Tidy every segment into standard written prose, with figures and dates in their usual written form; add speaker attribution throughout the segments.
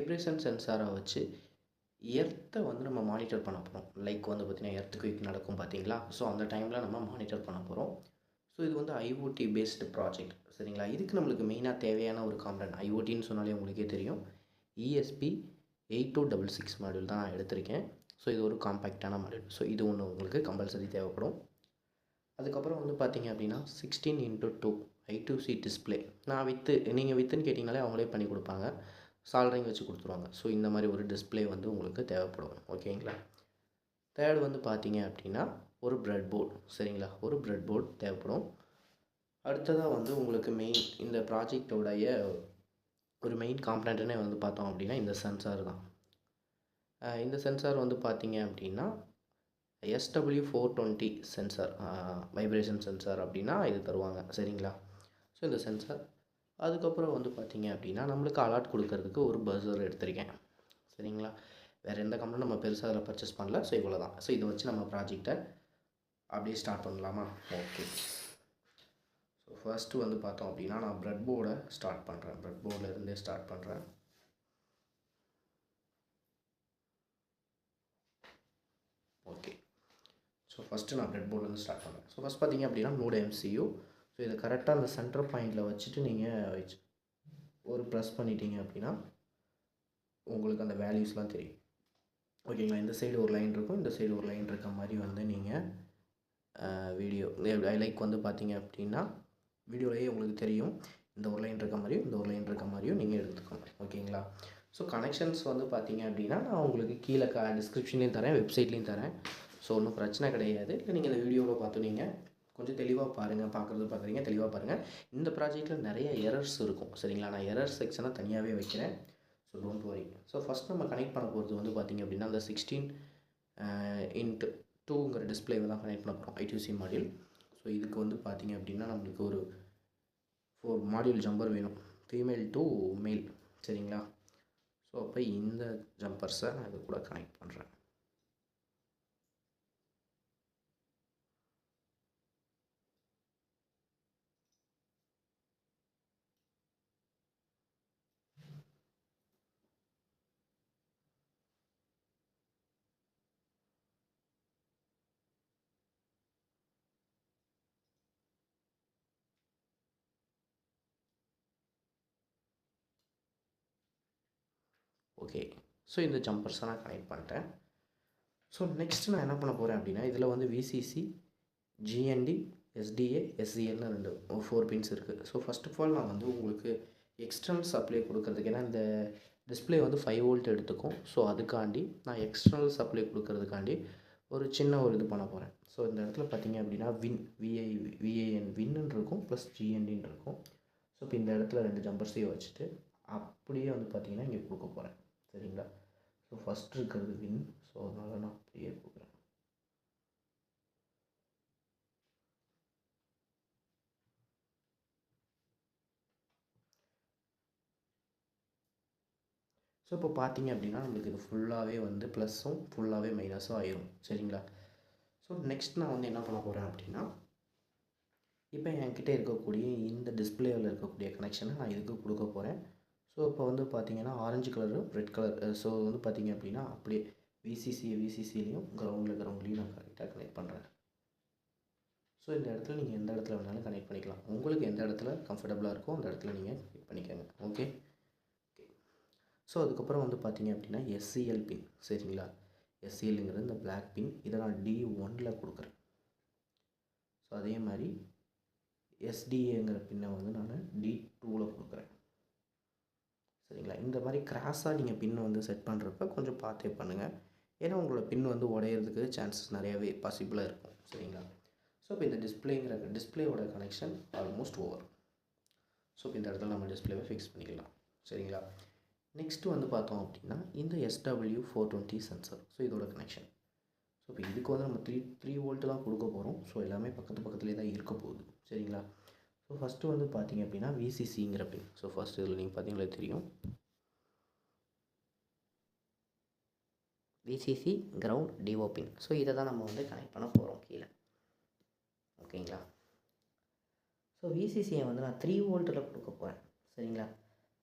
Speaker 1: Vibration சென்சாரை வச்சு எர்த்தை வந்து நம்ம மானிட்டர் பண்ண போகிறோம். லைக் வந்து பார்த்திங்கன்னா எர்த்குயிக் நடக்கும் பார்த்தீங்களா? ஸோ அந்த டைமில் நம்ம மானிட்டர் பண்ண போகிறோம். ஸோ இது வந்து ஐஓடி பேஸ்டு ப்ராஜெக்ட் சரிங்களா? இதுக்கு நம்மளுக்கு மெயினாக தேவையான ஒரு காம்பனன்ட் ஐஓடின்னு சொன்னாலே உங்களுக்கே தெரியும். ESP 8266 மாடியூல் தான் நான் எடுத்திருக்கேன். ஸோ இது ஒரு காம்பேக்டான மாடியூல். ஸோ இது ஒன்று உங்களுக்கு கம்பல்சரி தேவைப்படும். அதுக்கப்புறம் வந்து பார்த்திங்க அப்படின்னா 16x2 I2C டிஸ்பிளே நான் நீங்கள் வித்துன்னு கேட்டிங்கனாலே அவங்களே பண்ணி கொடுப்பாங்க. சால்ட்ரிங் வச்சு கொடுத்துருவாங்க. ஸோ இந்த மாதிரி ஒரு டிஸ்பிளே வந்து உங்களுக்கு தேவைப்படும். ஓகேங்களா? தேர்ட் வந்து பார்த்தீங்க அப்படின்னா ஒரு ப்ரெட் போர்டு சரிங்களா? ஒரு ப்ரெட் போர்டு தேவைப்படும். அடுத்ததாக வந்து உங்களுக்கு இந்த ப்ராஜெக்டோடைய ஒரு மெயின் காம்பனண்ட்னே வந்து பார்த்தோம் அப்படின்னா இந்த சென்சார் தான். இந்த சென்சார் வந்து பார்த்தீங்க அப்படின்னா SW420 சென்சார் வைப்ரேஷன் சென்சார் அப்படின்னா இது தருவாங்க சரிங்களா? ஸோ இந்த சென்சார் அதுக்கப்புறம் வந்து பார்த்திங்க அப்படின்னா நம்மளுக்கு அலாட் கொடுக்கறதுக்கு ஒரு பஸர் எடுத்திருக்கேன் சரிங்களா? வேறு எந்த கம்பெனியும் நம்ம பெருசாக அதில் பர்ச்சேஸ் பண்ணல. ஸோ இவ்வளோ தான். ஸோ இதை வச்சு நம்ம ப்ராஜெக்டை அப்படியே ஸ்டார்ட் பண்ணலாமா? ஓகே. ஸோ ஃபஸ்ட்டு வந்து பார்த்தோம் அப்படின்னா நான் ப்ரெட் போர்டை ஸ்டார்ட் பண்ணுறேன். ப்ரெட் போர்டில் ஸ்டார்ட் பண்ணுறேன். ஓகே. ஸோ ஃபஸ்ட்டு நான் ப்ரெட் போர்ட்லேருந்து ஸ்டார்ட் பண்ணுறேன். ஸோ ஃபஸ்ட் பார்த்திங்க அப்படின்னா நோட் MCU. ஸோ இதை கரெக்டாக அந்த சென்டர் பாயிண்டில் வச்சுட்டு நீங்கள் ஒரு ப்ரெஸ் பண்ணிட்டீங்க அப்படின்னா உங்களுக்கு அந்த வேல்யூஸ்லாம் தெரியும். ஓகேங்களா? இந்த சைடு ஒரு லைன் இருக்கும், இந்த சைடு ஒரு லைன் இருக்க மாதிரி வந்து நீங்கள் வீடியோ லைக் வந்து பார்த்தீங்க அப்படின்னா வீடியோலேயே உங்களுக்கு தெரியும். இந்த ஒரு லைன் இருக்க மாதிரியும் இந்த ஒரு லைன் இருக்க மாதிரியும் நீங்கள் எடுத்துக்கணும். ஓகேங்களா? ஸோ கனெக்ஷன்ஸ் வந்து பார்த்தீங்க அப்படின்னா நான் உங்களுக்கு கீழே டிஸ்கிரிப்ஷன்லேயும் தரேன், வெப்சைட்லேயும் தரேன். ஸோ ஒன்றும் பிரச்சனை கிடையாது. இல்லை நீங்கள் இந்த வீடியோவில் பார்த்து நீங்கள் கொஞ்சம் தெளிவாக பாருங்கள். பார்க்குறீங்க தெளிவாக பாருங்கள். இந்த ப்ராஜெக்ட்டில் நிறைய எரர்ஸ் இருக்கும் சரிங்களா? நான் எரர் செக்ஷனை தனியாகவே வைக்கிறேன். So don't worry. So first நம்ம கனெக்ட் பண்ண போகிறது வந்து பார்த்திங்க அப்படின்னா அந்த 16x2ங்கிற டிஸ்பிளேவை தான் கனெக்ட் பண்ண போகிறோம் I2C மாடியூல். ஸோ இதுக்கு வந்து பார்த்திங்க அப்படின்னா நம்மளுக்கு ஒரு 4 மாடியூல் ஜம்பர் வேணும், ஃபீமேல் டு மேல் சரிங்களா? ஸோ அப்போ இந்த ஜம்பர்ஸை நான் இது கூட கனெக்ட் பண்ணுறேன். ஓகே. ஸோ இந்த ஜம்பர்ஸை நான் கனெக்ட் பண்ணிட்டேன். ஸோ நெக்ஸ்ட் நான் என்ன பண்ண போகிறேன் அப்படின்னா இதில் வந்து VCC, GND, SDA, SCLன்னு 4 பின்ஸ் இருக்குது. ஸோ ஃபஸ்ட் ஆஃப் ஆல் நான் வந்து உங்களுக்கு எக்ஸ்டர்னல் சப்ளை கொடுக்கறதுக்கு, ஏன்னா இந்த டிஸ்பிளே வந்து 5 வோல்ட் எடுத்துக்கும். ஸோ அதுக்காண்டி நான் எக்ஸ்டர்னல் சப்ளை கொடுக்கறதுக்காண்டி ஒரு சின்ன ஒரு இது பண்ண போகிறேன். ஸோ இந்த இடத்துல பார்த்தீங்க அப்படின்னா VAN வின்னு இருக்கும், ப்ளஸ் GNDன்னு இருக்கும். ஸோ இப்போ இந்த இடத்துல 2 ஜம்பர்ஸையும் வச்சுட்டு அப்படியே வந்து பார்த்திங்கன்னா இங்கே கொடுக்க போகிறேன் சரிங்களா? ஸோ ஃபஸ்ட் இருக்கிறது வின். ஸோ அதனால் நான் அப்படியே கொடுக்குறேன். ஸோ இப்போ பார்த்தீங்க அப்படின்னா நம்மளுக்கு இது ஃபுல்லாகவே வந்து ப்ளஸ்ஸும் ஃபுல்லாகவே மைனஸும் ஆயிரும் சரிங்களா? ஸோ நெக்ஸ்ட் நான் வந்து என்ன பண்ண போகிறேன் அப்படின்னா இப்போ என்கிட்ட இருக்கக்கூடிய இந்த டிஸ்பிளேவில் இருக்கக்கூடிய கனெக்ஷனை நான் இதுக்கு கொடுக்க போகிறேன். ஸோ இப்போ வந்து பார்த்தீங்கன்னா orange colour, red colour. So வந்து பார்த்தீங்க அப்படின்னா அப்படியே விசிசிலையும் கிரவுண்ட்லேயும் நான் கரெக்டாக கனெக்ட் பண்ணுறேன். ஸோ இந்த இடத்துல நீங்கள் எந்த இடத்துல வேணாலும் கனெக்ட் பண்ணிக்கலாம். உங்களுக்கு எந்த இடத்துல கம்ஃபர்டபுளாக இருக்கோ அந்த இடத்துல நீங்கள் கனெக்ட் பண்ணிக்கோங்க. ஓகே. ஸோ அதுக்கப்புறம் வந்து பார்த்தீங்க அப்படின்னா SCL பின் சரிங்களா? SCLங்கிறது இந்த பிளாக் பின். இதை நான் D1ல் கொடுக்குறேன். ஸோ அதே மாதிரி SDAங்கிற பின்னை வந்து நான் D2ல் கொடுக்குறேன் சரிங்களா? இந்த மாதிரி கிராஸாக நீங்கள் பின்னை வந்து செட் பண்ணுறப்ப கொஞ்சம் பார்த்தே பண்ணுங்கள். ஏன்னா உங்களோட பின் வந்து உடையிறதுக்கு சான்சஸ் நிறையாவே பாசிபிளாக இருக்கும் சரிங்களா? ஸோ இப்போ இந்த டிஸ்பிளேயோட கனெக்ஷன் ஆல்மோஸ்ட் ஓவர். ஸோ இப்போ இந்த இடத்துல நம்ம டிஸ்பிளேவை ஃபிக்ஸ் பண்ணிக்கலாம் சரிங்களா? நெக்ஸ்ட்டு வந்து பார்த்தோம் அப்படின்னா இந்த SW420 சென்சர். ஸோ இதோட கனெக்ஷன். ஸோ இப்போ இதுக்கு வந்து நம்ம 3 வோல்ட்டு தான் கொடுக்க போகிறோம். ஸோ எல்லாமே பக்கத்துலேயே தான் இருக்க போகுது சரிங்களா? ஸோ ஃபஸ்ட்டு வந்து பார்த்தீங்க அப்படின்னா VCCங்கிற பின். ஸோ ஃபஸ்ட்டு இதில் நீங்கள் பார்த்தீங்களே தெரியும், VCC ground DO pin. So இதை தான் நம்ம வந்து கனெக்ட் பண்ண போகிறோம் கீழே. ஓகேங்களா? ஸோ VCCயை வந்து நான் 3 வோல்ட்டில் கொடுக்க போகிறேன் சரிங்களா?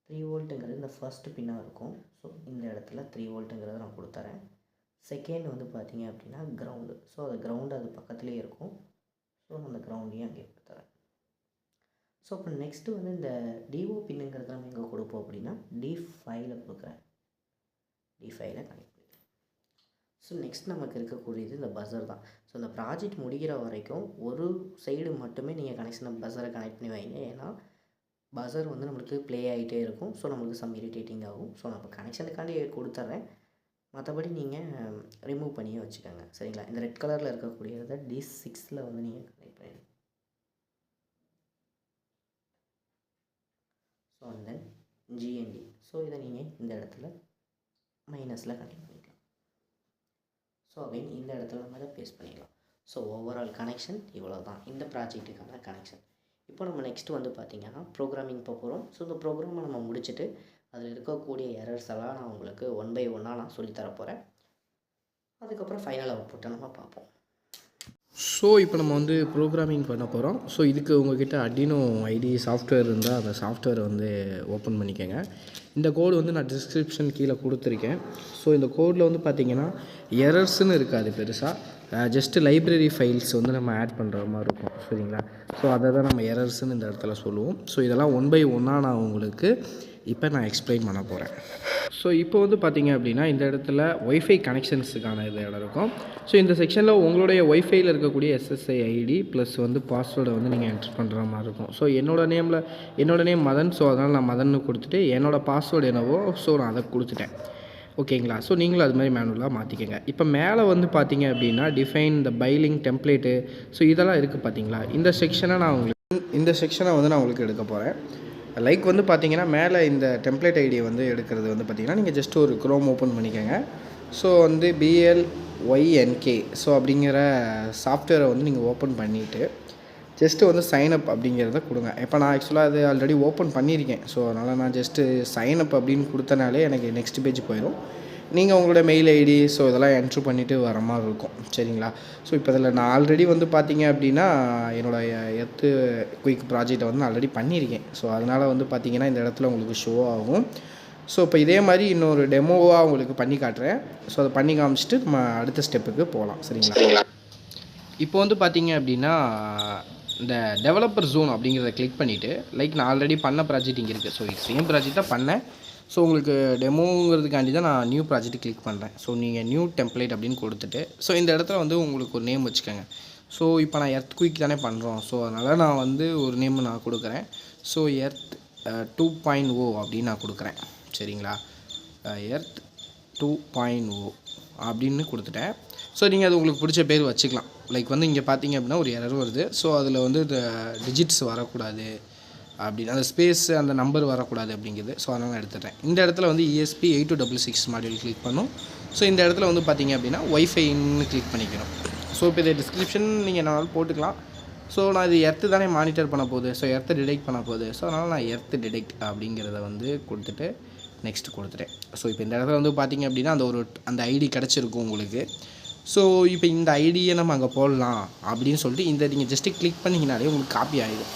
Speaker 1: 3 வோல்ட்டுங்கிறது இந்த ஃபஸ்ட்டு பின்னாக இருக்கும். ஸோ இந்த இடத்துல 3 வோல்ட்டுங்கிறத நான் கொடுத்துறேன். செகண்ட் வந்து பார்த்திங்க அப்படின்னா கிரவுண்டு. ஸோ அது கிரவுண்டு அது பக்கத்துலேயே இருக்கும். ஸோ நான் அந்த கிரவுண்டையும் அங்கே கொடுத்துறேன். ஸோ இப்போ நெக்ஸ்ட்டு வந்து இந்த டிஓ பின்னுங்கிறத நம்ம எங்கே கொடுப்போம் அப்படின்னா D5ல கொடுக்குறேன். D5ல கனெக்ட் பண்ணிக்கலாம். ஸோ நெக்ஸ்ட் நமக்கு இருக்கக்கூடியது இந்த பஸர் தான். ஸோ இந்த ப்ராஜெக்ட் முடிகிற வரைக்கும் ஒரு சைடு மட்டுமே நீங்கள் கனெக்ஷனை பஸரை கனெக்ட் பண்ணி வைங்க. ஏன்னா பஸர் வந்து நம்மளுக்கு ப்ளே ஆகிட்டே இருக்கும். ஸோ நம்மளுக்கு சம் இரிட்டேட்டிங் ஆகும். ஸோ நம்ம கனெக்ஷனுக்காண்டி கொடுத்துட்றேன். மற்றபடி நீங்கள் ரிமூவ் பண்ணியே வச்சுக்கோங்க. சரிங்களா? இந்த ரெட் கலரில் இருக்கக்கூடியதை D6ல் வந்து நீங்கள் கனெக்ட் பண்ணிடுங்க. So and then GND. So இதை நீங்கள் இந்த இடத்துல மைனஸில் கனெக்ட் பண்ணிக்கலாம். ஸோ அகைன் இந்த இடத்துல நம்ம இதை பேஸ்ட் பண்ணிக்கலாம். ஸோ ஓவரால் கனெக்ஷன் இவ்வளோ தான் இந்த ப்ராஜெக்ட்டுக்கான கனெக்ஷன். இப்போ நம்ம நெக்ஸ்ட்டு வந்து பார்த்திங்கன்னா ப்ரோக்ராமிங் போகிறோம். ஸோ இந்த ப்ரோக்ராமை நம்ம முடிச்சுட்டு அதில் இருக்கக்கூடிய எரர்ஸ் எல்லாம் நான் உங்களுக்கு 1 by 1 நான் சொல்லித்தர போகிறேன். அதுக்கப்புறம் ஃபைனல் அவுட்புட்டை நம்ம பார்ப்போம்.
Speaker 2: ஸோ இப்போ நம்ம வந்து ப்ரோக்ராமிங் பண்ண போகிறோம். ஸோ இதுக்கு உங்கள்கிட்ட Arduino IDE சாஃப்ட்வேர் இருந்தால் அந்த சாஃப்ட்வேரை வந்து ஓப்பன் பண்ணிக்கோங்க. இந்த கோடு வந்து நான் டிஸ்கிரிப்ஷன் கீழே கொடுத்துருக்கேன். ஸோ இந்த கோடில் வந்து பார்த்திங்கன்னா எரர்ஸ்ன்னு இருக்காது பெருசாக, ஜஸ்ட்டு லைப்ரரி ஃபைல்ஸ் வந்து நம்ம ஆட் பண்ணுற மாதிரி இருக்கும். சரிங்களா? ஸோ அதை தான் நம்ம எரர்ஸ்ன்னு இந்த இடத்துல சொல்லுவோம். ஸோ இதெல்லாம் 1 by 1 நான் உங்களுக்கு இப்போ நான் எக்ஸ்பிளைன் பண்ண போகிறேன். ஸோ இப்போ வந்து பார்த்திங்க அப்படின்னா இந்த இடத்துல ஒய்ஃபை கனெக்ஷன்ஸுக்கான இது இடம் இருக்கும். ஸோ இந்த செக்ஷனில் உங்களுடைய ஒய்ஃபையில் இருக்கக்கூடிய SSI ID ப்ளஸ் வந்து பாஸ்வேர்டை வந்து நீங்கள் என்ட்ரு பண்ணுற மாதிரி இருக்கும். ஸோ என்னோடய நேம் மதன். ஸோ அதனால் நான் மதன்னு கொடுத்துட்டு என்னோடய பாஸ்வேர்டு என்னவோ ஸோ நான் அதை கொடுத்துட்டேன். ஓகேங்களா? ஸோ நீங்களும் அது மாதிரி மேனுவலாக மாற்றிக்கங்க. இப்போ மேலே வந்து பார்த்திங்க அப்படின்னா டிஃபைன் இந்த பைலிங் டெம்ப்ளேட்டு ஸோ இதெல்லாம் இருக்குது பார்த்தீங்களா? இந்த செக்ஷனை வந்து நான் உங்களுக்கு எடுக்க போகிறேன். லைக் வந்து பார்த்திங்கன்னா மேலே இந்த டெம்ப்ளேட் ஐடியை வந்து எடுக்கிறது வந்து பார்த்திங்கன்னா நீங்கள் ஜஸ்ட் ஒரு க்ரோம் ஓப்பன் பண்ணிக்கோங்க. ஸோ வந்து BLYNK ஸோ அப்படிங்கிற சாஃப்ட்வேரை வந்து நீங்கள் ஓப்பன் பண்ணிவிட்டு ஜஸ்ட்டு வந்து சைன்அப் அப்படிங்கிறத கொடுங்க. இப்போ நான் ஆக்சுவலாக அது ஆல்ரெடி ஓப்பன் பண்ணியிருக்கேன். ஸோ அதனால் நான் ஜஸ்ட்டு சைன்அப் அப்படின்னு கொடுத்தனாலே எனக்கு நெக்ஸ்ட் பேஜ் போயிடும். நீங்கள் உங்களோட மெயில் ஐடி ஸோ இதெல்லாம் என்ட்ரு பண்ணிவிட்டு வர மாதிரி இருக்கும். சரிங்களா? ஸோ இப்போ இதில் நான் ஆல்ரெடி வந்து பார்த்திங்க அப்படின்னா என்னோடய எர்த் குயிக் ப்ராஜெக்டை வந்து நான் ஆல்ரெடி பண்ணியிருக்கேன். ஸோ அதனால் வந்து பார்த்திங்கன்னா இந்த இடத்துல உங்களுக்கு ஷோ ஆகும். ஸோ இப்போ இதே மாதிரி இன்னொரு டெமோவாக உங்களுக்கு பண்ணி காட்டுறேன். ஸோ அதை பண்ணி காமிச்சிட்டு நம்ம அடுத்த ஸ்டெப்புக்கு போகலாம். சரிங்களா? இப்போ வந்து பார்த்திங்க அப்படின்னா இந்த டெவலப்பர் ஜோன் அப்படிங்கிறத கிளிக் பண்ணிவிட்டு லைக் நான் ஆல்ரெடி பண்ண ப்ராஜெக்ட் இங்கே இருக்குது. ஸோ இது சேம் ப்ராஜெக்ட் தான் பண்ணேன். ஸோ உங்களுக்கு டெமோங்கிறதுக்காண்டி தான் நான் நியூ ப்ராஜெக்ட் கிளிக் பண்ணுறேன். ஸோ நீங்கள் நியூ டெம்ப்ளேட் அப்படின்னு கொடுத்துட்டு ஸோ இந்த இடத்துல வந்து உங்களுக்கு ஒரு நேம் வச்சுக்கோங்க. ஸோ இப்போ நான் எர்த் குயிக் தானே பண்ணுறோம். ஸோ அதனால் நான் வந்து ஒரு நேம் நான் கொடுக்குறேன். ஸோ எர்த் 2.0 அப்படின்னு நான் கொடுக்குறேன். சரிங்களா? எர்த் 2.0 அப்படின்னு கொடுத்துட்டேன். ஸோ நீங்கள் அது உங்களுக்கு பிடிச்ச பேர் வச்சுக்கலாம். லைக் வந்து இங்கே பார்த்தீங்க அப்படின்னா ஒரு எரர் வருது. ஸோ அதில் வந்து இந்த டிஜிட்ஸ் வரக்கூடாது அப்படின்னு, அந்த ஸ்பேஸ் அந்த நம்பர் வரக்கூடாது அப்படிங்கிறது. ஸோ அதனால் நான் எடுத்துட்டேன். இந்த இடத்துல வந்து ESP8266 மாடியூல் கிளிக் பண்ணும். ஸோ இந்த இடத்துல வந்து பார்த்திங்க அப்படின்னா ஒய்ஃபைன்னு கிளிக் பண்ணிக்கணும். ஸோ இப்போ இதை டிஸ்கிரிப்ஷன் நீங்கள் என்னால் போட்டுக்கலாம். ஸோ நான் இது எர்த்து தானே மானிட்டர் பண்ண போகுது. ஸோ எர்த்தை டிடெக்ட் பண்ண போகுது. ஸோ அதனால் நான் எர்த்து டிடெக்ட் அப்படிங்கிறத வந்து கொடுத்துட்டு நெக்ஸ்ட் கொடுத்துட்டேன். ஸோ இப்போ இந்த இடத்துல வந்து பார்த்திங்க அப்படின்னா அந்த ஐடி கிடச்சிருக்கும் உங்களுக்கு. ஸோ இப்போ இந்த ஐடியை நம்ம அங்கே போடலாம் அப்படின்னு சொல்லிட்டு இந்த நீங்கள் ஜஸ்ட்டு கிளிக் பண்ணிங்கனாலே உங்களுக்கு காப்பி ஆகிடும்.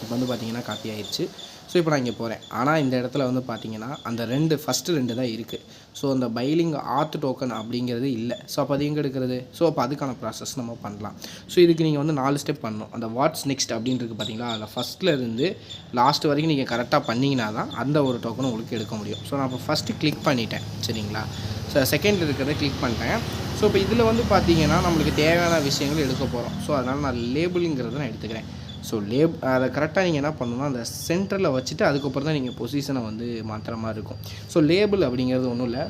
Speaker 2: இப்போ வந்து பார்த்திங்கன்னா காப்பி ஆகிடுச்சு. ஸோ இப்போ நான் இங்கே போகிறேன். ஆனால் இந்த இடத்துல வந்து பார்த்திங்கன்னா அந்த ஃபஸ்ட்டு 2 தான் இருக்குது. ஸோ அந்த பைலிங் ஆத் டோக்கன் அப்படிங்கிறது இல்லை. ஸோ அப்போ அது எங்கே எடுக்கிறது? ஸோ அப்போ அதுக்கான ப்ராசஸ் நம்ம பண்ணலாம். ஸோ இதுக்கு நீங்கள் வந்து 4 ஸ்டெப் பண்ணணும். அந்த வாட்ஸ் நெக்ஸ்ட் அப்படின்னு இருக்குது பார்த்தீங்களா? அதில் ஃபஸ்ட்டில் இருந்து லாஸ்ட் வரைக்கும் நீங்கள் கரெக்டாக பண்ணிங்கன்னா தான் அந்த ஒரு டோக்கனை உங்களுக்கு எடுக்க முடியும். ஸோ நான் இப்போ ஃபஸ்ட்டு கிளிக் பண்ணிட்டேன். சரிங்களா? ஸோ செகண்ட் இருக்கிறத கிளிக் பண்ணிட்டேன். ஸோ இப்போ இதில் வந்து பார்த்திங்கன்னா நம்மளுக்கு தேவையான விஷயங்கள் எடுக்க போகிறோம். ஸோ அதனால் நான் லேபிளுங்கிறத நான் எடுத்துக்கிறேன். ஸோ அதை கரெக்டாக நீங்கள் என்ன பண்ணணும்னா அந்த சென்டரில் வச்சுட்டு அதுக்கப்புறம் தான் நீங்கள் பொசிஷனை வந்து மாற்றுற மாதிரி இருக்கும். ஸோ லேபிள் அப்படிங்கிறது ஒன்றும் இல்லை.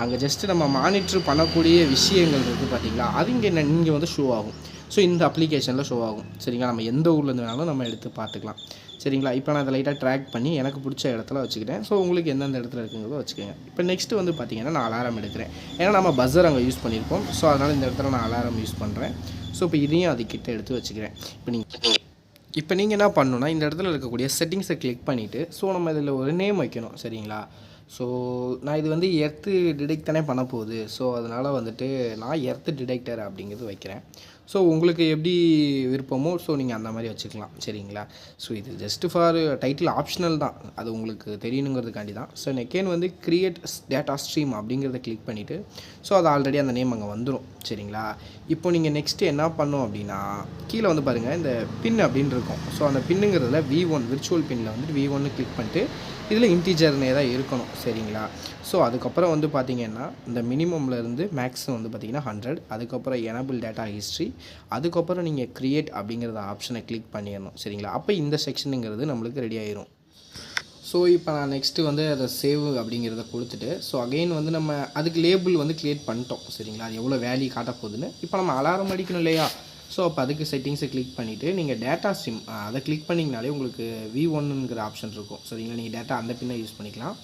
Speaker 2: அங்கே ஜஸ்ட்டு நம்ம மானிட்ரு பண்ணக்கூடிய விஷயங்கள் இருக்குது பார்த்தீங்களா? அது இங்கே வந்து ஷோ ஆகும். ஸோ இந்த அப்ளிகேஷனில் ஷோ ஆகும். சரிங்களா? நம்ம எந்த ஊர்லேருந்து வேணாலும் நம்ம எடுத்து பார்த்துக்கலாம். சரிங்களா? இப்போ நான் அதை லைட்டாக ட்ராக் பண்ணி எனக்கு பிடிச்ச இடத்துல வச்சுக்கிட்டேன். ஸோ உங்களுக்கு எந்தெந்த இடத்துல இருக்குங்கிறத வச்சுக்கோங்க. இப்போ நெக்ஸ்ட்டு வந்து பார்த்திங்கன்னா நான் அலாரம் எடுக்கிறேன். ஏன்னா நம்ம பஸ்ஸர் அங்கே யூஸ் பண்ணியிருக்கோம். ஸோ அதனால் இந்த இடத்துல நான் அலாரம் யூஸ் பண்ணுறேன். ஸோ இப்போ இதையும் அதுக்கிட்ட எடுத்து வச்சுக்கிறேன். இப்போ நீங்கள் என்ன பண்ணணுன்னா இந்த இடத்துல இருக்கக்கூடிய செட்டிங்ஸை கிளிக் பண்ணிவிட்டு ஸோ நம்ம இதில் ஒரு நேம் வைக்கணும். சரிங்களா? ஸோ நான் இது வந்து எர்த்து டிடெக்ட் தானே பண்ண போகுது. ஸோ அதனால் வந்துட்டு நான் எர்த்து டிடெக்டர் அப்படிங்கிறது வைக்கிறேன். ஸோ உங்களுக்கு எப்படி விருப்பமோ ஸோ நீங்கள் அந்த மாதிரி வச்சுக்கலாம் சரிங்களா. ஸோ இது ஜஸ்ட்டு ஃபார் டைட்டில் ஆப்ஷனல் தான், அது உங்களுக்கு தெரியணுங்கிறதுக்காண்டி தான். ஸோ நெக்கேன் வந்து கிரியேட் டேட்டா ஸ்ட்ரீம் அப்படிங்கிறத கிளிக் பண்ணிவிட்டு ஸோ அது ஆல்ரெடி அந்த நேம் அங்கே வந்துடும் சரிங்களா. இப்போ நீங்கள் நெக்ஸ்ட்டு என்ன பண்ணோம் அப்படின்னா கீழே வந்து பாருங்கள் இந்த பின் அப்படின்னு இருக்கும். ஸோ அந்த பின்னுங்கிறதுல V1 விர்ச்சுவல் பின்னில் வந்துட்டு V1 கிளிக் பண்ணிட்டு இதில் இன்டிஜர்னே தான் இருக்கணும் சரிங்களா. ஸோ அதுக்கப்புறம் வந்து பார்த்திங்கன்னா இந்த மினிமம்லேருந்து மேக்ஸிமம் வந்து பார்த்திங்கன்னா 100, அதுக்கப்புறம் எனபிள் டேட்டா ஹிஸ்ட்ரி, அதுக்கப்புறம் நீங்கள் க்ரியேட் அப்படிங்கிறத ஆப்ஷனை கிளிக் பண்ணிடணும் சரிங்களா. அப்போ இந்த செக்ஷனுங்கிறது நம்மளுக்கு ரெடி ஆயிரும். ஸோ இப்போ நான் நெக்ஸ்ட்டு வந்து அதை சேவ் அப்படிங்கிறத கொடுத்துட்டு ஸோ அகெயின் வந்து நம்ம அதுக்கு லேபிள் வந்து க்ரியேட் பண்ணிட்டோம் சரிங்களா. அது எவ்வளோ வேல்யூ காட்ட போகுதுன்னு. இப்போ நம்ம அலாரம் அடிக்கணும் இல்லையா. ஸோ அப்போ அதுக்கு செட்டிங்ஸை கிளிக் பண்ணிவிட்டு நீங்கள் டேட்டா ஸ்ட்ரீம் அதை கிளிக் பண்ணிங்கனாலே உங்களுக்கு V1ங்கிற ஆப்ஷன் இருக்கும் சரிங்களா. நீங்கள் டேட்டா அந்த பின்னை யூஸ் பண்ணிக்கலாம்.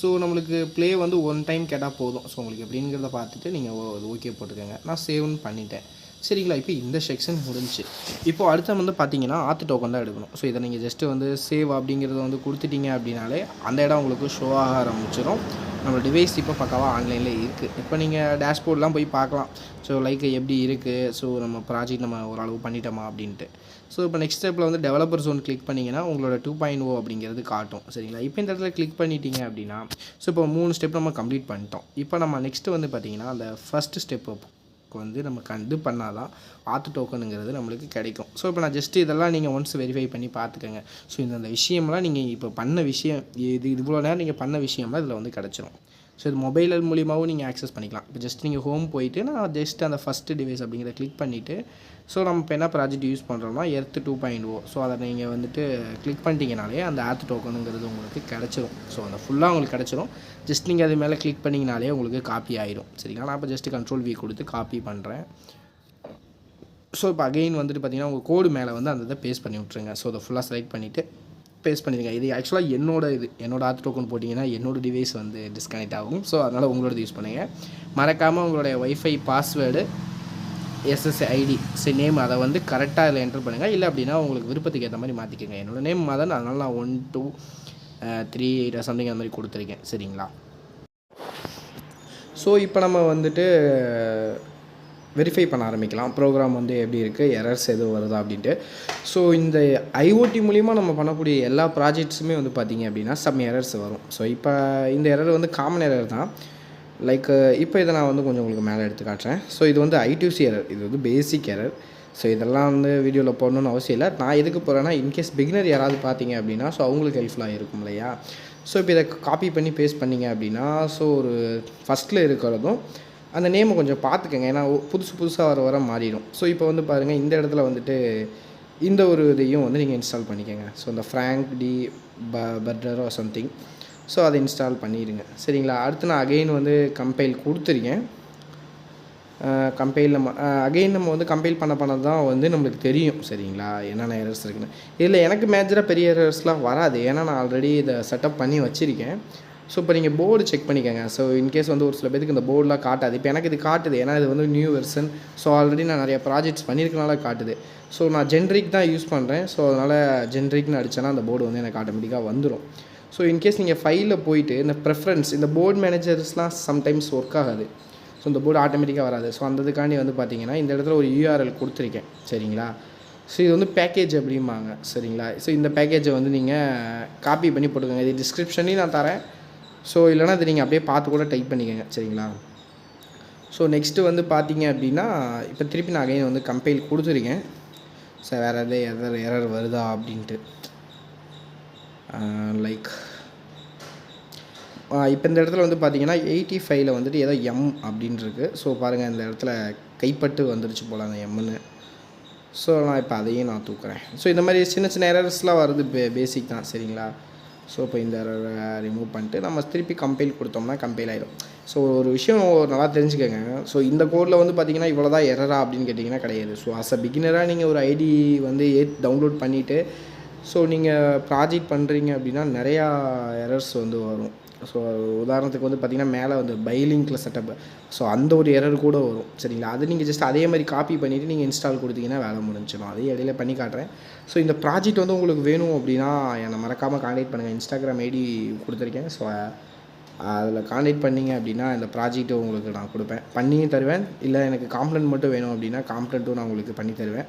Speaker 2: ஸோ நம்மளுக்கு ப்ளே வந்து 1 டைம் கேட்டால் போதும். ஸோ உங்களுக்கு எப்படிங்கிறத பார்த்துட்டு நீங்கள் ஓகே போட்டுக்கோங்க. நான் சேவ்னு பண்ணிட்டேன் சரிங்களா. இப்போ இந்த செக்ஷன் முடிஞ்சு. இப்போது அடுத்த வந்து பார்த்தீங்கன்னா ஆத்து டோக்கன் தான் எடுக்கணும். ஸோ இதை நீங்கள் ஜஸ்ட்டு வந்து சேவ் அப்படிங்கிறத வந்து கொடுத்துட்டீங்க அப்படின்னாலே அந்த இடம் உங்களுக்கு ஷோ ஆக ஆரம்பிச்சிடும். நம்ம டிவைஸ் இப்போ பக்காவாக ஆன்லைனில் இருக்குது. இப்போ நீங்கள் டேஷ்போர்ட்லாம் போய் பார்க்கலாம். ஸோ லைக் எப்படி இருக்குது, ஸோ நம்ம ப்ராஜெக்ட் நம்ம ஓரளவு பண்ணிட்டோமா அப்படின்ட்டு. ஸோ இப்போ நெக்ஸ்ட் ஸ்டெப்பில் வந்து டெவலப்பர் ஜோன் கிளிக் பண்ணிங்கன்னா உங்களோட 2.0 அப்படிங்கிறது காட்டும் சரிங்களா. இப்போ இந்த இடத்துல கிளிக் பண்ணிட்டீங்க அப்படின்னா ஸோ இப்போ 3 ஸ்டெப் நம்ம கம்ப்ளீட் பண்ணிட்டோம். இப்போ நம்ம நெக்ஸ்ட்டு வந்து பார்த்திங்கன்னா அந்த ஃபஸ்ட்டு ஸ்டெப்பு வந்து நம்ம இது பண்ணால் தான் ஆத்து டோக்கனுங்கிறது நம்மளுக்கு கிடைக்கும். ஸோ இப்போ நான் ஜஸ்ட்டு இதெல்லாம் நீங்கள் ஒன்ஸ் வெரிஃபை பண்ணி பார்த்துக்கோங்க. ஸோ இந்த விஷயம்லாம் நீங்கள் இப்போ பண்ண விஷயம் இவ்வளோ நேரம் நீங்கள் பண்ண விஷயம்லாம் இதில் வந்து கிடச்சிரும். ஸோ இது மொபைல் மூலியமாகவும் நீங்கள் ஆக்சஸ் பண்ணிக்கலாம். இப்போ ஜஸ்ட் நீங்கள் ஹோம் போயிட்டு நான் ஜஸ்ட் அந்த ஃபஸ்ட்டு டிவைஸ் அப்படிங்கிறத கிளிக் பண்ணிவிட்டு ஸோ நம்ம இப்போ என்ன ப்ராஜெக்ட் யூஸ் பண்ணுறோம்னா எர்த் 2.0. ஸோ அதை நீங்கள் வந்துட்டு கிளிக் பண்ணிட்டீங்கனாலே அந்த ஆத்து டோக்கனுங்கிறது உங்களுக்கு கிடச்சிரும். ஸோ அந்த ஃபுல்லாக உங்களுக்கு கிடச்சிரும். ஜஸ்ட் நீங்கள் அது மேலே கிளிக் பண்ணிங்கனாலே உங்களுக்கு காப்பி ஆயிடும் சரிங்களா. நான் இப்போ ஜஸ்ட்டு Ctrl+V கொடுத்து காப்பி பண்ணுறேன். ஸோ இப்போ அகெயின் வந்துட்டு பார்த்திங்கன்னா உங்கள் கோடு மேலே வந்து அந்த இதை பேஸ்ட் பண்ணி விட்ருங்க. ஸோ அதை ஃபுல்லாக செலக்ட் பண்ணிவிட்டு பேஸ்ட் பண்ணிடுங்க. இது ஆக்சுவலாக என்னோட ஆத்து டோக்கன் போட்டிங்கன்னா என்னோடய டிவைஸ் வந்து டிஸ்கனெக்ட் ஆகும். ஸோ அதனால் உங்களோட யூஸ் பண்ணுங்கள். மறக்காமல் உங்களுடைய வைஃபை பாஸ்வேர்டு SSID நேம் அதை வந்து கரெக்டாக அதில் என்டர் பண்ணுங்கள். இல்லை அப்படின்னா உங்களுக்கு விருப்பத்துக்கு ஏற்ற மாதிரி மாற்றிக்கோங்க. என்னோடய நேம் மதன், அதனால் நான் 1 2 3 8 சம்திங் அந்த மாதிரி கொடுத்துருக்கேன் சரிங்களா. ஸோ இப்போ நம்ம வந்துட்டு வெரிஃபை பண்ண ஆரம்பிக்கலாம். ப்ரோக்ராம் வந்து எப்படி இருக்குது, எரர்ஸ் எதுவும் வருதா அப்படின்ட்டு. ஸோ இந்த IoT மூலிமா நம்ம பண்ணக்கூடிய எல்லா ப்ராஜெக்ட்ஸுமே வந்து பார்த்திங்க அப்படின்னா சம் எரர்ஸ் வரும். ஸோ இப்போ இந்த எரர் வந்து காமன் எரர் தான். லைக் இப்போ இதை நான் வந்து கொஞ்சம் உங்களுக்கு மேலே எடுத்து காட்டுறேன். ஸோ இது வந்து I2C எரர், இது வந்து பேசிக் எரர். ஸோ இதெல்லாம் வந்து வீடியோவில் போடணுன்னு அவசியம் இல்லை. நான் எதுக்கு போகிறேன்னா இன்கேஸ் பிகினர் யாராவது பார்த்தீங்க அப்படின்னா ஸோ அவங்களுக்கு ஹெல்ப்ஃபுல்லாக இருக்கும் இல்லையா. ஸோ இப்போ இதை காப்பி பண்ணி பேஸ்ட் பண்ணிங்க அப்படின்னா ஸோ ஒரு ஃபஸ்ட்டில் இருக்கிறதும் அந்த நேமை கொஞ்சம் பார்த்துக்கங்க. ஏன்னா புதுசாக வர மாறிடும். ஸோ இப்போ வந்து பாருங்கள் இந்த இடத்துல வந்துட்டு இந்த ஒரு இதையும் வந்து நீங்கள் இன்ஸ்டால் பண்ணிக்கோங்க. ஸோ இந்த ஃப்ராங்க் டி பர்டரோ சம்திங். ஸோ அதை இன்ஸ்டால் பண்ணிடுங்க சரிங்களா. அடுத்து நான் அகெயின் வந்து கம்பைல் கொடுத்துருக்கேன். கம்பைல் நம்ம வந்து கம்பைல் பண்ண தான் வந்து நம்மளுக்கு தெரியும் சரிங்களா என்னென்ன எரர்ஸ் இருக்குன்னு. இதில் எனக்கு மேஜராக பெரிய எரர்ஸ்லாம் வராது. ஏன்னா நான் ஆல்ரெடி இதை செட்டப் பண்ணி வச்சுருக்கேன். ஸோ இப்போ நீங்கள் போர்டு செக் பண்ணிக்கோங்க. ஸோ இன்கேஸ் வந்து ஒரு சில பேருக்கு இந்த போர்டெலாம் காட்டாது. இப்போ எனக்கு இது காட்டுது, ஏன்னா இது வந்து நியூ வெர்ஷன். ஸோ ஆல்ரெடி நான் நிறைய ப்ராஜெக்ட்ஸ் பண்ணியிருக்கனால காட்டுது. ஸோ நான் ஜென்ரிக் தான் யூஸ் பண்ணுறேன். ஸோ அதனால் ஜென்ரிக்னு அடித்தேன்னா அந்த போர்டு வந்து எனக்கு ஆட்டோமேட்டிக்காக வந்துடும். ஸோ இன்கேஸ் நீங்கள் ஃபைலில் போயிட்டு இந்த ப்ரெஃபரன்ஸ் இந்த போர்டு மேனேஜர்ஸ்லாம் சம்டைம்ஸ் ஒர்க் ஆகாது. ஸோ இந்த போர்டு ஆட்டோமேட்டிக்காக வராது. ஸோ அந்த இதுக்காண்டி வந்து பார்த்தீங்கன்னா இந்த இடத்துல ஒரு URL கொடுத்துருக்கேன் சரிங்களா. ஸோ இது வந்து பேக்கேஜ் அப்படிம்பாங்க சரிங்களா. ஸோ இந்த பேக்கேஜை வந்து நீங்கள் காப்பி பண்ணி போட்டுக்கோங்க. இது டிஸ்கிரிப்ஷன்லேயும் நான் தரேன். ஸோ இல்லைனா இது நீங்கள் அப்படியே பார்த்து கூட டைப் பண்ணிக்கோங்க சரிங்களா. ஸோ நெக்ஸ்ட்டு வந்து பார்த்தீங்க அப்படின்னா இப்போ திருப்பி நான் அகைன் வந்து கம்பைல் கொடுத்துருக்கேன். ஸோ வேறு எதாவது எரர் வருதா அப்படின்ட்டு. லைக் இப்போ இந்த இடத்துல வந்து பார்த்தீங்கன்னா 85ல் வந்துட்டு ஏதோ M அப்படின்னு இருக்குது. ஸோ பாருங்கள் இந்த இடத்துல கைப்பட்டு வந்துருச்சு போல் அந்த Mன்னு. ஸோ நான் இப்போ அதையும் நான் தூக்குறேன். ஸோ இந்த மாதிரி சின்ன எரர்ஸ்லாம் வருது, பேசிக் தான் சரிங்களா. ஸோ இப்போ இந்த எரரை ரிமூவ் பண்ணிட்டு நம்ம திருப்பி கம்பைல் கொடுத்தோம்னா கம்பைல் ஆகிடும். ஸோ ஒரு விஷயம் நல்லா தெரிஞ்சுக்கோங்க. ஸோ இந்த கோடில் வந்து பார்த்திங்கன்னா இவ்வளோ தான் எரரா அப்படின்னு கேட்டிங்கன்னா கிடையாது. ஸோ அஸ் அ பிகினராக நீங்கள் ஒரு ஐடி வந்து டவுன்லோட் பண்ணிவிட்டு ஸோ நீங்கள் ப்ராஜெக்ட் பண்ணுறீங்க அப்படின்னா நிறையா எரர்ஸ் வந்து வரும். ஸோ உதாரணத்துக்கு வந்து பார்த்திங்கன்னா மேலே வந்து பைலிங்கில் செட்டப், ஸோ அந்த ஒரு எரர் கூட வரும் சரிங்களா. அது நீங்கள் ஜஸ்ட் அதே மாதிரி காப்பி பண்ணிவிட்டு நீங்கள் இன்ஸ்டால் கொடுத்தீங்கன்னா வேலை முடிஞ்சிடும். அதே இடையில பண்ணி காட்டுறேன். ஸோ இந்த ப்ராஜெக்ட் வந்து உங்களுக்கு வேணும் அப்படின்னா என்னை மறக்காமல் கான்டாக்ட் பண்ணுங்கள். இன்ஸ்டாகிராம் ஐடி கொடுத்துருக்கேன். ஸோ அதில் கான்டாக்ட் பண்ணிங்க அப்படின்னா இந்த ப்ராஜெக்ட்டு உங்களுக்கு நான் கொடுப்பேன், பண்ணியும் தருவேன். இல்லை எனக்கு காம்ப்ளெண்ட் மட்டும் வேணும் அப்படின்னா காம்ப்ளெண்ட்டும் நான் உங்களுக்கு பண்ணி தருவேன்.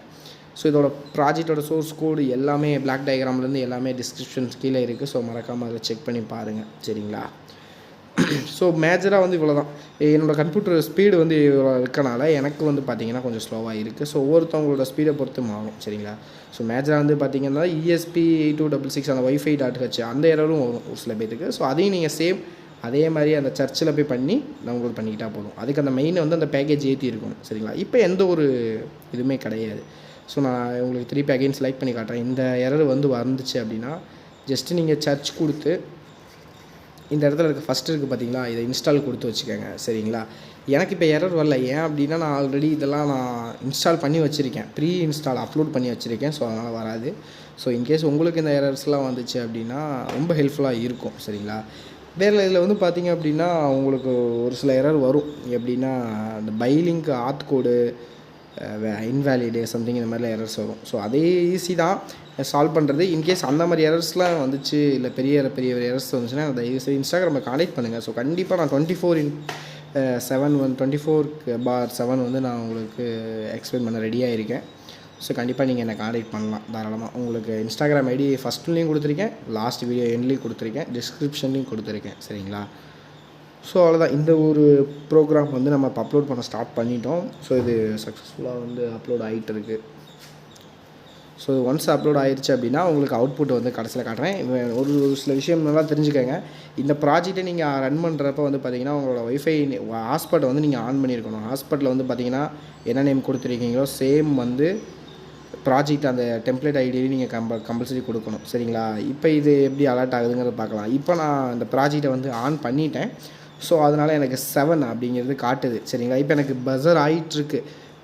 Speaker 2: ஸோ இதோட ப்ராஜெக்டோட சோர்ஸ் கோடு எல்லாமே பிளாக் டயக்ராம்லேருந்து எல்லாமே டிஸ்கிரிப்ஷன்ஸ் கீழே இருக்குது. ஸோ மறக்காமல் அதை செக் பண்ணி பாருங்கள், சரிங்களா? ஸோ மேஜராக வந்து இவ்வளோ தான். என்னோடய கம்ப்யூட்டர் ஸ்பீடு வந்து இவ்வளோ இருக்கனால எனக்கு வந்து பார்த்திங்கன்னா கொஞ்சம் ஸ்லோவாக இருக்குது. ஸோ ஒவ்வொருத்தவங்களோட ஸ்பீடை பொறுத்து மாறும், சரிங்களா? ஸோ மேஜராக வந்து பார்த்திங்கன்னா ESP8266 அந்த Wi-Fi.h அந்த எரரும் வரும் ஒரு சில பேருக்கு. ஸோ அதையும் நீங்கள் சேம் அதே மாதிரி அந்த சர்ச்சில் போய் பண்ணி டவுன்லோட் பண்ணிக்கிட்டா போதும். அதுக்கு அந்த மெயினை வந்து அந்த பேக்கேஜ் ஏற்றி இருக்கணும், சரிங்களா? இப்போ எந்த ஒரு இதுவுமே கிடையாது. ஸோ நான் உங்களுக்கு திருப்பி அகைன் செலக்ட் பண்ணி காட்டுறேன். இந்த எரர் வந்து வந்துச்சு அப்படின்னா ஜஸ்ட்டு நீங்கள் சர்ச் கொடுத்து இந்த இடத்துல இருக்க ஃபஸ்ட்டு இருக்குது பார்த்தீங்களா, இதை இன்ஸ்டால் கொடுத்து வச்சுக்கோங்க, சரிங்களா? எனக்கு இப்போ எரர் வரல. ஏன் அப்படின்னா நான் ஆல்ரெடி இதெல்லாம் நான் இன்ஸ்டால் பண்ணி வச்சுருக்கேன், ப்ரீ இன்ஸ்டால் அப்லோட் பண்ணி வச்சுருக்கேன். ஸோ அதனால் வராது. ஸோ இன்கேஸ் உங்களுக்கு இந்த எரர்ஸ்லாம் வந்துச்சு அப்படின்னா ரொம்ப ஹெல்ப்ஃபுல்லாக இருக்கும், சரிங்களா? வேறு இதில் வந்து பார்த்திங்க அப்படின்னா உங்களுக்கு ஒரு சில எரர் வரும். எப்படின்னா அந்த பைலிங்க் ஆத் கோடு இன்வேலிடு சம்திங் இந்த மாதிரிலாம் எரர்ஸ் வரும். ஸோ அதே ஈஸி தான் சால்வ் பண்ணுறது. இன்கேஸ் அந்த மாதிரி எரர்ஸ்லாம் வந்துச்சு, இல்லை பெரிய பெரிய எரர்ஸ் வந்துச்சுன்னா தயவுசெய்து இன்ஸ்டாகிராமில் கான்டெக்ட் பண்ணுங்கள். ஸோ கண்டிப்பாக நான் 24/7 வந்து நான் உங்களுக்கு எக்ஸ்பிளைன் பண்ண ரெடியாக இருக்கேன். ஸோ கண்டிப்பாக நீங்கள் என்னை கான்டெக்ட் பண்ணலாம் தாராளமாக. உங்களுக்கு இன்ஸ்டாகிராம் ஐடி ஃபஸ்ட்லேயும் கொடுத்துருக்கேன், லாஸ்ட் வீடியோ எண்ட்லேயும் கொடுத்துருக்கேன், டிஸ்கிரிப்ஷன்லேயும் கொடுத்துருக்கேன், சரிங்களா? ஸோ அவ்வளோதான். இந்த ஒரு ப்ரோக்ராம் வந்து நம்ம இப்போ அப்லோட் பண்ண ஸ்டார்ட் பண்ணிட்டோம். ஸோ இது சக்ஸஸ்ஃபுல்லாக வந்து அப்லோட் ஆகிட்டு இருக்குது. ஸோ ஒன்ஸ் அப்லோட் ஆயிடுச்சு அப்படின்னா உங்களுக்கு அவுட்புட் வந்து கடைசியில் காட்டுறேன். ஒரு சில விஷயம் நல்லா தெரிஞ்சுக்கோங்க. இந்த ப்ராஜெக்ட்டை நீங்கள் ரன் பண்ணுறப்ப வந்து பார்த்திங்கன்னா உங்களோட ஒய்ஃபை ஹாட்ஸ்பாட்டை வந்து நீங்கள் ஆன் பண்ணியிருக்கணும். ஹாட்ஸ்பாட்டில் வந்து பார்த்திங்கன்னா என்ன நேம் கொடுத்துருக்கீங்களோ சேம் வந்து ப்ராஜெக்ட் அந்த டெம்ப்ளேட் ஐடியிலையும் நீங்கள் கம்பல்சரி கொடுக்கணும், சரிங்களா? இப்போ இது எப்படி அலர்ட் ஆகுதுங்கிறத பார்க்கலாம். இப்போ நான் இந்த ப்ராஜெக்டை வந்து ஆன் பண்ணிட்டேன். ஸோ அதனால் எனக்கு 7 அப்படிங்கிறது காட்டுது, சரிங்களா? இப்போ எனக்கு பஸர் ஆகிட்டுருக்கு.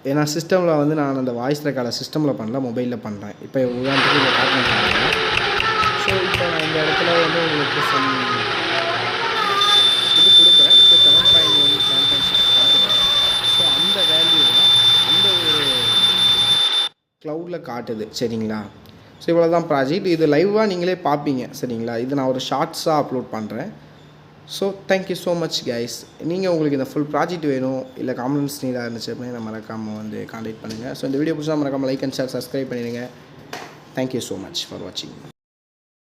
Speaker 2: ஏன்னா சிஸ்டமில் வந்து நான் அந்த வாய்ஸ் ரெக்கார்டை சிஸ்டமில் பண்ணல, மொபைலில் பண்ணுறேன். இப்போ உதாரணத்துக்கு இதை காட்டணும். ஸோ இப்போ நான் இந்த இடத்துல வந்து உங்களுக்கு இது கொடுக்குறேன். ஸோ 7.1 7.6 காட்டுறேன். ஸோ அந்த வேல்யூ தான் அந்த ஒரு க்ளவுடில் காட்டுது, சரிங்களா? ஸோ இவ்வளோ தான் ப்ராஜெக்ட். இது லைவாக நீங்களே பார்ப்பீங்க, சரிங்களா? இது நான் ஒரு ஷார்ட்ஸாக அப்லோட் பண்ணுறேன். So thank you so much guys. நீங்கள் உங்களுக்கு இந்த ஃபுல் ப்ராஜெக்ட் வேணும் இல்லை காமெண்ட்ஸ் நீடாக இருந்துச்சு அப்படின்னா மறக்காமல் வந்து கான்டெக்ட் பண்ணுங்கள். ஸோ இந்த வீடியோ பிடிச்சா மறக்காமல் லைக் அண்ட் ஷேர் சப்ஸ்கிரைப் பண்ணிடுங்க. தேங்க்யூ ஸோ மச் ஃபார் வாட்சிங்.